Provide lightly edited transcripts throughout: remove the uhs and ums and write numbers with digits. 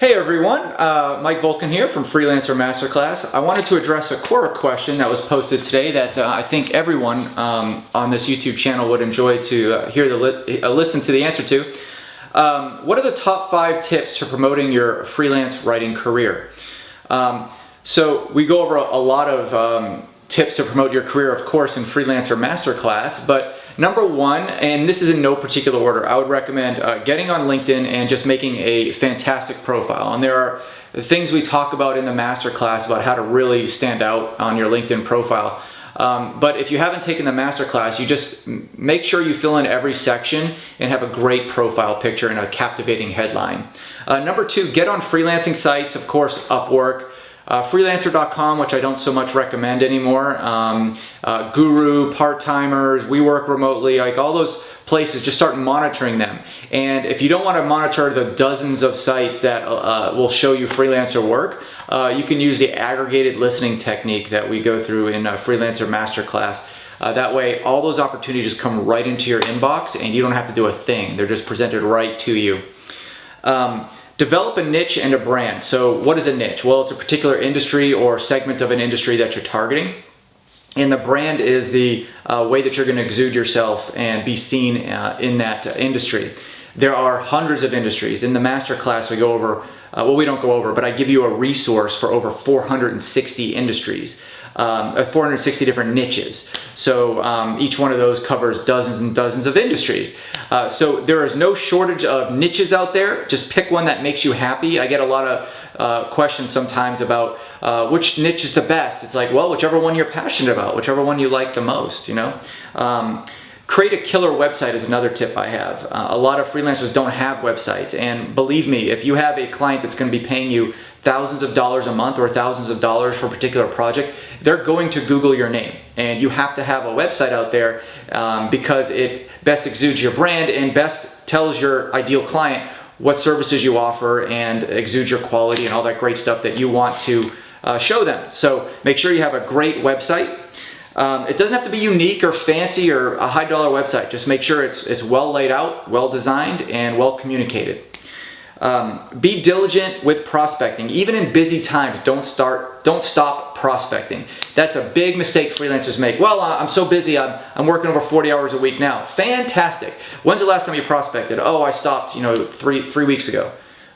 Hey everyone, Mike Volkan here from Freelancer Masterclass. I wanted to address a Quora question that was posted today that I think everyone on this YouTube channel would enjoy to listen to the answer to. What are the top 5 tips to promoting your freelance writing career? So we go over a lot of tips to promote your career, of course, in Freelancer Masterclass, but number 1, and this is in no particular order, I would recommend getting on LinkedIn and just making a fantastic profile. And there are things we talk about in the masterclass about how to really stand out on your LinkedIn profile. But if you haven't taken the masterclass, you just make sure you fill in every section and have a great profile picture and a captivating headline. Number 2, get on freelancing sites, of course, Upwork. Freelancer.com, which I don't so much recommend anymore. Guru, part-timers, we work remotely, like all those places, just start monitoring them. And if you don't want to monitor the dozens of sites that will show you freelancer work, you can use the aggregated listening technique that we go through in Freelancer Masterclass. That way, all those opportunities come right into your inbox and you don't have to do a thing. They're just presented right to you. Develop a niche and a brand. So what is a niche? Well, it's a particular industry or segment of an industry that you're targeting. And the brand is the way that you're going to exude yourself and be seen in that industry. There are hundreds of industries. In the masterclass we go over, we don't go over, but I give you a resource for over 460 industries. 460 different niches. So each one of those covers dozens and dozens of industries. So there is no shortage of niches out there. Just pick one that makes you happy. I get a lot of questions sometimes about which niche is the best. It's like, well, whichever one you're passionate about, whichever one you like the most, you know. Create a killer website is another tip I have. A lot of freelancers don't have websites, and believe me, if you have a client that's going to be paying you thousands of dollars a month or thousands of dollars for a particular project, they're going to Google your name, and you have to have a website out there because it best exudes your brand and best tells your ideal client what services you offer and exudes your quality and all that great stuff that you want to show them. So make sure you have a great website. It doesn't have to be unique or fancy or a high dollar website. Just make sure it's well laid out, well designed, and well communicated. Be diligent with prospecting. Even in busy times, don't stop prospecting. That's a big mistake freelancers make. Well, I'm so busy, I'm working over 40 hours a week now. Fantastic. When's the last time you prospected? Oh, I stopped, three weeks ago.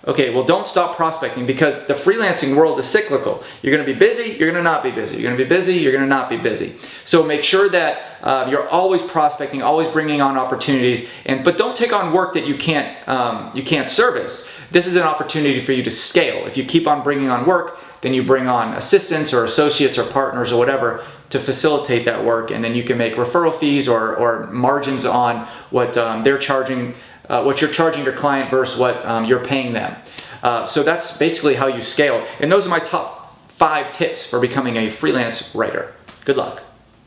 Okay, well, don't stop prospecting because the freelancing world is cyclical. You're going to be busy, you're going to not be busy. You're going to be busy, you're going to not be busy. So make sure that you're always prospecting, always bringing on opportunities, but don't take on work that you can't service. This is an opportunity for you to scale. If you keep on bringing on work, then you bring on assistants or associates or partners or whatever to facilitate that work, and then you can make referral fees or margins on what they're charging. What you're charging your client versus what you're paying them. So that's basically how you scale. And those are my top 5 tips for becoming a freelance writer. Good luck.